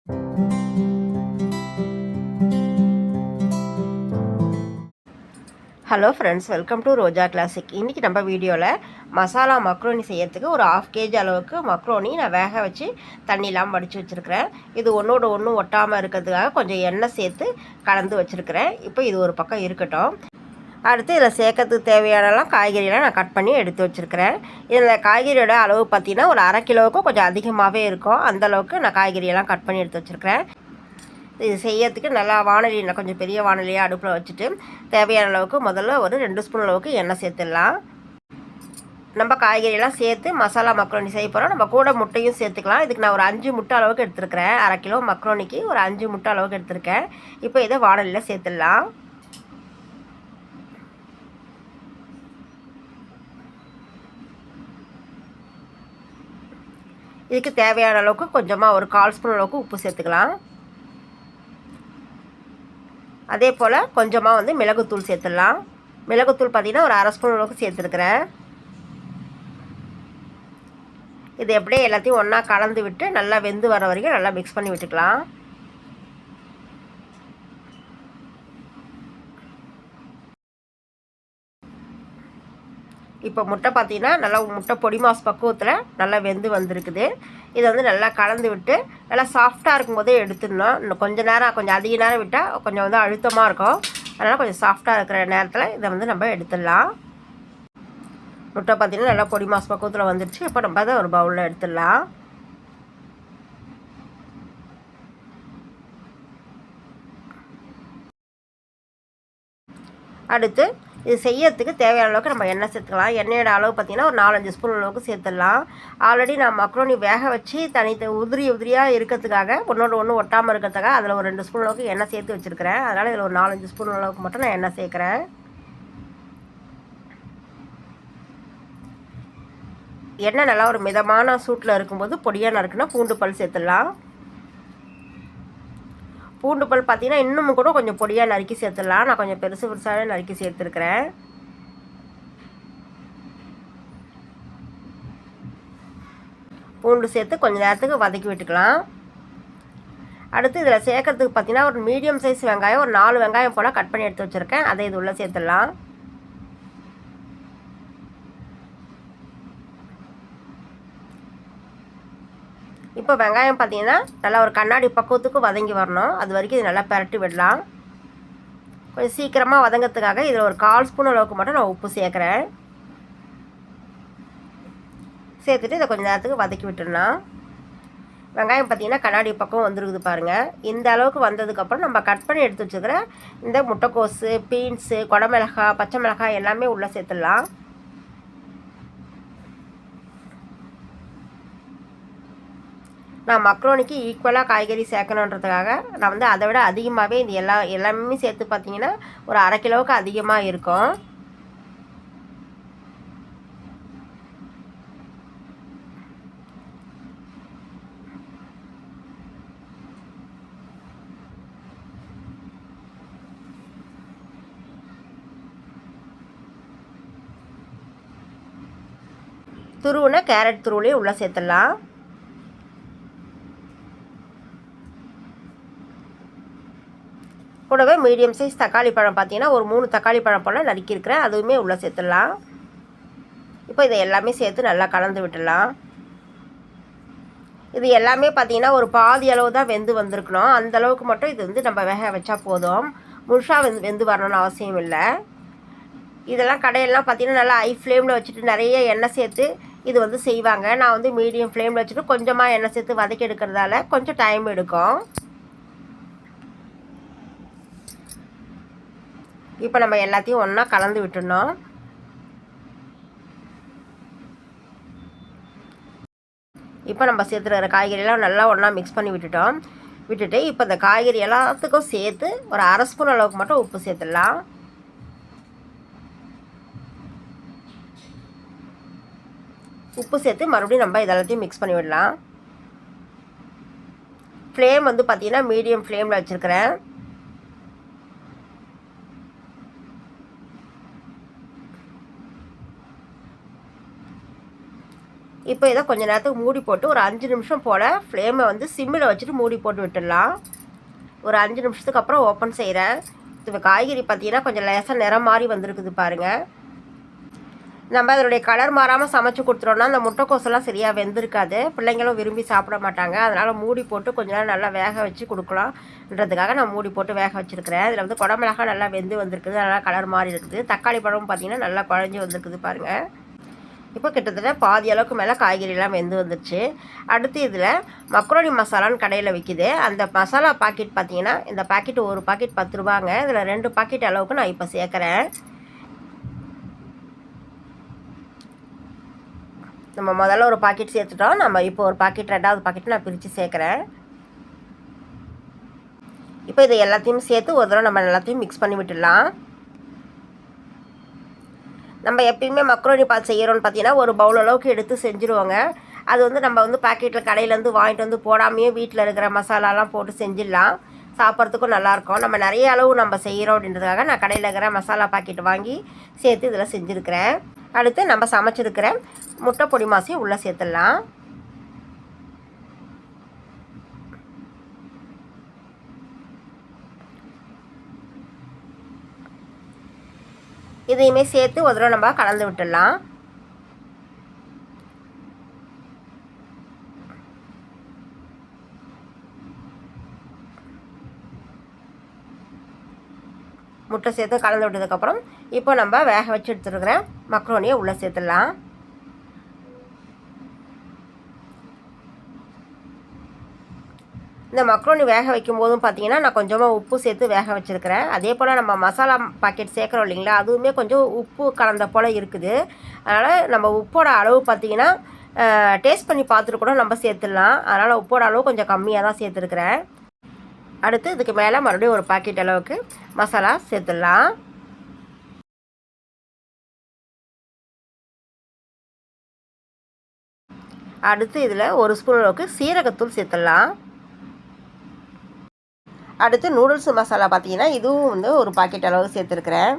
Hello friends, welcome to Roja classic. இன்றைக்கி நம்ம வீடியோவில் மசாலா மக்ரோனி செய்யறதுக்கு ஒரு 1/2 kg அளவுக்கு மக்ரோனி நான் வேக வச்சு தண்ணிலாம் வடித்து வச்சுருக்கிறேன். இது ஒன்றோட ஒன்று ஒட்டாமல் இருக்கிறதுக்காக கொஞ்சம் எண்ணெய் சேர்த்து கலந்து வச்சுருக்கிறேன். இப்போ இது ஒரு பக்கம் இருக்கட்டும். அடுத்து இதில் சேர்க்கறதுக்கு தேவையானலாம் காய்கறியெல்லாம் நான் கட் பண்ணி எடுத்து வச்சுருக்கிறேன். இதில் காய்கறியோட அளவு பார்த்திங்கன்னா ஒரு 1/2 கிலோவுக்கும் கொஞ்சம் அதிகமாகவே இருக்கும். அந்தளவுக்கு நான் காய்கறியெல்லாம் கட் பண்ணி எடுத்து வச்சுருக்கிறேன். இது செய்யறதுக்கு நல்லா வானொலியில் கொஞ்சம் பெரிய வானொலியாக அடுப்பில் வச்சுட்டு தேவையான அளவுக்கு முதல்ல ஒரு 2 ஸ்பூன் அளவுக்கு எண்ணெய் சேர்த்துடலாம். நம்ம காய்கறியெல்லாம் சேர்த்து மசாலா மக்ரோனி செய்ய போகிறோம். நம்ம கூட முட்டையும் சேர்த்துக்கலாம். இதுக்கு நான் ஒரு 5 முட்டை அளவுக்கு எடுத்துருக்கிறேன். 1/2 கிலோ மக்ரோனிக்கு ஒரு 5 முட்டை அளவுக்கு எடுத்துருக்கேன். இப்போ இதை வானொலியில் சேர்த்துடலாம். இதுக்கு தேவையான அளவுக்கு கொஞ்சமாக ஒரு 1/4 ஸ்பூன் அளவுக்கு உப்பு சேர்த்துக்கலாம். அதே போல் கொஞ்சமாக மிளகுத்தூள் சேர்த்துடலாம். மிளகுத்தூள் பார்த்திங்கன்னா ஒரு 1/2 ஸ்பூன் அளவுக்கு சேர்த்துருக்குறேன். இது எப்படியே எல்லாத்தையும் ஒன்றா கலந்து விட்டு நல்லா வெந்து வர வரைக்கும் நல்லா மிக்ஸ் பண்ணி விட்டுக்கலாம். இப்போ முட்டை பார்த்திங்கன்னா நல்லா முட்டை பொடி மாஸ் பக்குவத்தில் நல்லா வெந்து வந்திருக்குது. இதை நல்லா கலந்து விட்டு நல்லா சாஃப்டாக இருக்கும்போதே எடுத்துடணும். இன்னும் கொஞ்சம் அதிக நேரம் விட்டால் கொஞ்சம் அழுத்தமாக இருக்கும். அதனால் கொஞ்சம் சாஃப்டாக இருக்கிற நேரத்தில் இதை நம்ம எடுத்துடலாம். முட்டை பார்த்திங்கன்னா நல்லா பொடி மாஸ் பக்குவத்தில் வந்துடுச்சு. இப்போ நம்ம அதை ஒரு பவுலில் எடுத்துடலாம். அடுத்து இது செய்யறதுக்கு தேவையான அளவுக்கு நம்ம எண்ணெய் சேர்த்துக்கலாம். எண்ணெயோட அளவு பார்த்திங்கன்னா ஒரு 4-5 ஸ்பூன் அளவுக்கு சேர்த்துடலாம். ஆல்ரெடி நான் மக்ரோனி வேக வச்சு உதிரியாக இருக்கிறதுக்காக ஒன்றோட ஒன்று ஒட்டாமல் இருக்கிறதுக்காக அதில் ஒரு 2 ஸ்பூன் அளவுக்கு எண்ணெய் சேர்த்து வச்சுருக்கிறேன். அதனால் இதில் ஒரு 4-5 ஸ்பூன் அளவுக்கு மட்டும் நான் எண்ணெய் சேர்க்குறேன். எண்ணெய் நல்லா ஒரு மிதமான சூட்டில் இருக்கும்போது பொடியாக நறுக்குன்னா பூண்டு பல் சேர்த்துடலாம். பூண்டு பல் பார்த்திங்கன்னா இன்னும் கூட கொஞ்சம் பொடியாக நறுக்கி சேர்த்துடலாம். நான் கொஞ்சம் பெருசாகவே நறுக்கி சேர்த்துருக்குறேன். பூண்டு சேர்த்து கொஞ்சம் நேரத்துக்கு வதக்கி விட்டுக்கலாம். அடுத்து இதில் சேர்க்கறதுக்கு பார்த்திங்கன்னா ஒரு மீடியம் சைஸ் வெங்காயம் ஒரு 4 வெங்காயம் போல் கட் பண்ணி எடுத்து வச்சுருக்கேன். அதை இது உள்ளே சேர்த்துடலாம். இப்போ வெங்காயம் பார்த்திங்கன்னா நல்லா ஒரு கண்ணாடி பக்குவத்துக்கு வதங்கி வரணும். அது வரைக்கும் இது நல்லா பரட்டி விடலாம். கொஞ்சம் சீக்கிரமாக வதங்கிறதுக்காக இதில் ஒரு 1/4 ஸ்பூன் அளவுக்கு மட்டும் நான் உப்பு சேர்க்குறேன். சேர்த்துட்டு இதை கொஞ்சம் நேரத்துக்கு வதக்கி விட்டுடலாம். வெங்காயம் பார்த்திங்கன்னா கண்ணாடி பக்கம் வந்துருக்குது பாருங்கள். இந்த அளவுக்கு வந்ததுக்கப்புறம் நம்ம கட் பண்ணி எடுத்து வச்சுக்கிற இந்த முட்டைக்கோஸு, பீன்ஸு, குடமிளகாய், பச்சை மிளகாய் எல்லாமே உள்ளே சேர்த்துடலாம். நான் மக்ரோனிக்கு ஈக்குவலாக காய்கறி சேர்க்கணுன்றதுக்காக நான் அதை விட அதிகமாகவே இது எல்லாமே சேர்த்து பார்த்திங்கன்னா ஒரு 1/2 கிலோவுக்கு அதிகமாக இருக்கும். துருவுன கேரட் துருவுலையும் உள்ளே சேர்த்துடலாம். கூடவே மீடியம் சைஸ் தக்காளி பழம் பார்த்திங்கன்னா ஒரு 3 தக்காளி பழம் போல் நறுக்கியிருக்கிறேன். அதுவுமே உள்ளே சேர்த்துடலாம். இப்போ இதை எல்லாமே சேர்த்து நல்லா கலந்து விட்டுடலாம். இது எல்லாமே பார்த்திங்கன்னா ஒரு பாதி அளவு தான் வெந்து வந்திருக்கணும். அந்தளவுக்கு மட்டும் இது நம்ம வேக வச்சா போதும். முழுசாக வெந்து வரணும்னு அவசியம் இல்லை. இதெல்லாம் கடையெல்லாம் பார்த்திங்கன்னா நல்லா ஹை ஃப்ளேமில் வச்சுட்டு நிறைய எண்ணெய் சேர்த்து இது செய்வாங்க. நான் மீடியம் ஃப்ளேமில் வச்சுட்டு கொஞ்சமாக எண்ணெய் சேர்த்து வதக்கி எடுக்கிறதால கொஞ்சம் டைம் எடுக்கும். இப்போ நம்ம எல்லாத்தையும் ஒன்றா கலந்து விட்டுடணும். இப்போ நம்ம சேர்த்துருக்கிற காய்கறியெல்லாம் நல்லா ஒன்றா மிக்ஸ் பண்ணி விட்டுட்டு இப்போ இந்த காய்கறி எல்லாத்துக்கும் சேர்த்து ஒரு 1/2 ஸ்பூன் அளவுக்கு மட்டும் உப்பு சேர்த்துடலாம். உப்பு சேர்த்து மறுபடியும் நம்ம இதெல்லாத்தையும் மிக்ஸ் பண்ணி விடலாம். ஃப்ளேம் பார்த்திங்கன்னா மீடியம் ஃப்ளேமில் வச்சுருக்கிறேன். இப்போ இதை கொஞ்சம் நேரத்துக்கு மூடி போட்டு ஒரு 5 நிமிஷம் போல் ஃப்ளேமை வந்து சிம்மில் வச்சுட்டு மூடி போட்டு விட்டுடலாம். ஒரு 5 நிமிஷத்துக்கு அப்புறம் ஓப்பன் செய்கிறேன். இப்போ காய்கறி பார்த்தீங்கன்னா கொஞ்சம் லேசாக நிறம் மாறி வந்திருக்குது பாருங்கள். நம்ம அதனுடைய கலர் மாறாமல் சமைச்சு கொடுத்துட்டோம்னா அந்த முட்டைக்கோசெல்லாம் சரியாக வெந்திருக்காது, பிள்ளைங்களும் விரும்பி சாப்பிட மாட்டாங்க. அதனால் மூடி போட்டு கொஞ்ச நேரம் நல்லா வேக வச்சு கொடுக்கலான்றதுக்காக நான் மூடி போட்டு வேக வச்சுருக்கிறேன். இதில் வந்து குடமிளகா நல்லா வெந்து வந்திருக்குது, நல்லா கலர் மாறி இருக்குது. தக்காளி பழமும் பார்த்திங்கன்னா நல்லா குழஞ்சி வந்திருக்குது பாருங்கள். இப்போ கிட்டத்தட்ட பாதி அளவுக்கு மேலே காய்கறிலாம் வெந்து வந்துடுச்சு. அடுத்து இதில் மக்ரோனி மசாலான்னு கடையில் விற்கிது. அந்த மசாலா பாக்கெட் பார்த்திங்கன்னா இந்த பாக்கெட் ஒரு பாக்கெட் 10 ரூபாங்க. இதில் 2 பாக்கெட் அளவுக்கு நான் இப்போ சேர்க்குறேன். நம்ம முதல்ல ஒரு பாக்கெட் சேர்த்துட்டோம். நம்ம இப்போ ஒரு பாக்கெட் 2வது பாக்கெட் நான் பிரித்து சேர்க்குறேன். இப்போ இதை எல்லாத்தையும் சேர்த்து ஒரு தடவை நம்ம எல்லாத்தையும் மிக்ஸ் பண்ணி விட்டுடலாம். நம்ம எப்பயுமே மக்ரோனி செய்கிறோன்னு பார்த்தீங்கன்னா ஒரு பவுல் அளவுக்கு எடுத்து செஞ்சுருவோங்க. அது வந்து நம்ம வந்து பாக்கெட்டில் கடையிலேருந்து வாங்கிட்டு வந்து போடாமையே வீட்டில் இருக்கிற மசாலாலாம் போட்டு செஞ்சிடலாம். சாப்பிட்றதுக்கும் நல்லாயிருக்கும். நம்ம நிறைய அளவு நம்ம செய்கிறோம் அப்படின்றதுக்காக நான் கடையில் இருக்கிற மசாலா பாக்கெட் வாங்கி சேர்த்து இதில் செஞ்சுருக்கிறேன். அடுத்து நம்ம சமைச்சிருக்கிற முட்டை பொடி மாசையும் உள்ளே சேர்த்துடலாம். இதையுமே சேர்த்து ஒரு தடவை நம்ம கலந்து விட்டுடலாம். முட்டை சேர்த்து கலந்து விட்டதுக்கப்புறம் இப்போ நம்ம வேக வச்சு எடுத்துருக்கிற மக்ரோனியை உள்ளே சேர்த்துடலாம். இந்த மக்ரோனி வேக வைக்கும் போதும் பார்த்தீங்கன்னா நான் கொஞ்சமாக உப்பு சேர்த்து வேக வச்சுருக்கிறேன். அதே போல் நம்ம மசாலா பாக்கெட் சேர்க்குறோம் இல்லைங்களா, அதுவுமே கொஞ்சம் உப்பு கலந்த போல் இருக்குது. அதனால் நம்ம உப்போட அளவு பார்த்திங்கன்னா டேஸ்ட் பண்ணி பார்த்துட்டு கூட நம்ம சேர்த்துடலாம். அதனால் உப்போட அளவு கொஞ்சம் கம்மியாக தான் சேர்த்துருக்குறேன். அடுத்து இதுக்கு மேலே மறுபடியும் ஒரு பாக்கெட் அளவுக்கு மசாலா சேர்த்துடலாம். அடுத்து இதில் ஒரு ஸ்பூன் அளவுக்கு சீரகத்தூள் சேர்த்துடலாம். அடுத்து நூடுல்ஸ் மசாலா பார்த்தீங்கன்னா இதுவும் வந்து ஒரு பாக்கெட் அளவு சேர்த்துருக்குறேன்.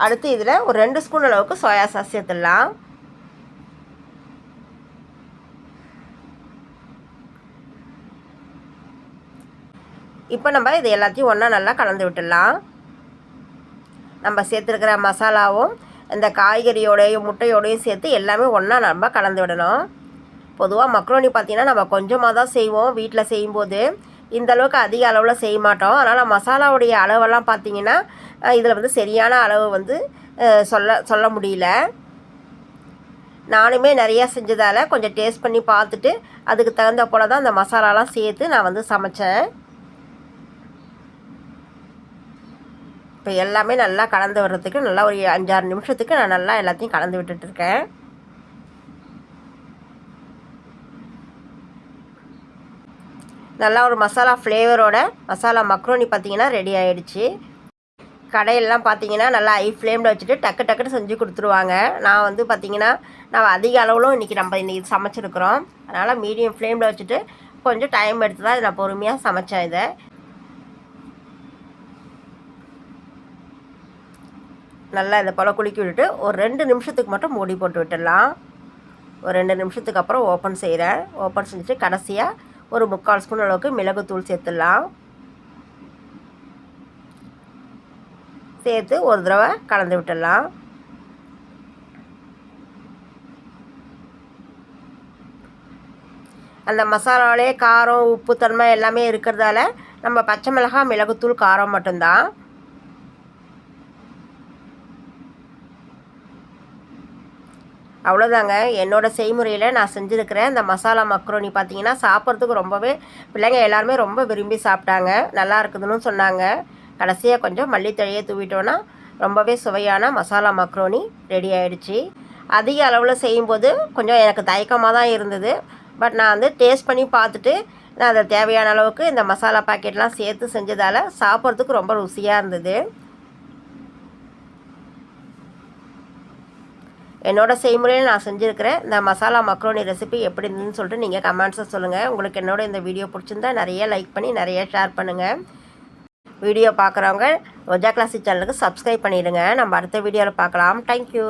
அடுத்து இதில் ஒரு 2 ஸ்பூன் அளவுக்கு சோயா சாஸ் சேர்த்துடலாம். இப்போ நம்ம இது எல்லாத்தையும் ஒன்றா நல்லா கலந்து விட்டுடலாம். நம்ம சேர்த்துருக்கிற மசாலாவும் இந்த காய்கறியோடையும் முட்டையோடையும் சேர்த்து எல்லாமே ஒன்றா நம்ம கலந்து விடணும். பொதுவாக மக்ரோனி பார்த்திங்கன்னா நம்ம கொஞ்சமாக தான் செய்வோம் வீட்டில் செய்யும்போது, இந்தளவுக்கு அதிக அளவில் செய்ய மாட்டோம். அதனால் மசாலாவுடைய அளவெல்லாம் பார்த்திங்கன்னா இதில் வந்து சரியான அளவு வந்து சொல்ல முடியல. நானுமே நிறையா செஞ்சதால் கொஞ்சம் டேஸ்ட் பண்ணி பார்த்துட்டு அதுக்கு தகுந்த போல் தான் அந்த மசாலாலாம் சேர்த்து நான் வந்து சமைச்சேன். இப்போ எல்லாமே நல்லா கலந்து வர்றதுக்கு நல்லா ஒரு 5-6 நிமிஷத்துக்கு நான் நல்லா எல்லாத்தையும் கலந்து விட்டுட்டுருக்கேன். நல்லா ஒரு மசாலா ஃப்ளேவரோட மசாலா மக்ரோனி பார்த்திங்கன்னா ரெடி ஆகிடுச்சு. கடையிலலாம் பார்த்திங்கன்னா நல்லா ஹை ஃப்ளேமில் வச்சுட்டு டக்கு டக்குன்னு செஞ்சு கொடுத்துருவாங்க. நான் வந்து பார்த்திங்கன்னா நான் அதிக அளவிலும் இன்றைக்கி சமைச்சிருக்கிறோம். அதனால் மீடியம் ஃப்ளேமில் வச்சுட்டு கொஞ்சம் டைம் எடுத்து தான் நான் பொறுமையாக சமைச்சேன். இதை நல்லா இதை போல் குலுக்கி விட்டுட்டு ஒரு 2 நிமிஷத்துக்கு மட்டும் மூடி போட்டு விட்டுடலாம். ஒரு 2 நிமிஷத்துக்கு அப்புறம் ஓப்பன் செய்கிறேன். ஓப்பன் செஞ்சுட்டு கடைசியாக ஒரு 3/4 ஸ்பூன் அளவுக்கு மிளகுத்தூள் சேர்த்துடலாம். சேர்த்து ஒரு தடவை கலந்து விட்டுடலாம். அந்த மசாலாவிலே காரம் உப்பு தன்மை எல்லாமே இருக்கிறதால நம்ம பச்சை மிளகாய் மிளகுத்தூள் காரம் மட்டும்தான். அவ்வளோதாங்க என்னோடய செய்முறையில் நான் செஞ்சுருக்கிறேன். இந்த மசாலா மக்ரோனி பார்த்திங்கன்னா சாப்பிட்றதுக்கு ரொம்பவே பிள்ளைங்க எல்லாருமே ரொம்ப விரும்பி சாப்பிட்டாங்க. நல்லா இருக்குதுன்னு சொன்னாங்க. கடைசியாக கொஞ்சம் மல்லித்தழையை தூவிட்டோன்னா ரொம்பவே சுவையான மசாலா மக்ரோனி ரெடி ஆகிடுச்சு. அதிக அளவில் செய்யும்போது கொஞ்சம் எனக்கு தயக்கமாக தான் இருந்தது. பட் நான் வந்து டேஸ்ட் பண்ணி பார்த்துட்டு நான் அதை தேவையான அளவுக்கு இந்த மசாலா பாக்கெட்லாம் சேர்த்து செஞ்சதால் சாப்பிட்றதுக்கு ரொம்ப ருசியாக இருந்தது. என்னோடய செய்முறையில் நான் செஞ்சுருக்கிறேன் இந்த மசாலா மக்ரோனி ரெசிபி எப்படி இருந்ததுன்னு சொல்லிட்டு நீங்கள் கமெண்ட்ஸை சொல்லுங்கள். உங்களுக்கு என்னோட இந்த வீடியோ பிடிச்சிருந்தா நிறைய லைக் பண்ணி நிறைய ஷேர் பண்ணுங்கள். வீடியோ பார்க்குறவங்க ரோஜா கிளாசிக் சேனலுக்கு சப்ஸ்கிரைப் பண்ணிவிடுங்க. நம்ம அடுத்த வீடியோவில் பார்க்கலாம். தேங்க்யூ.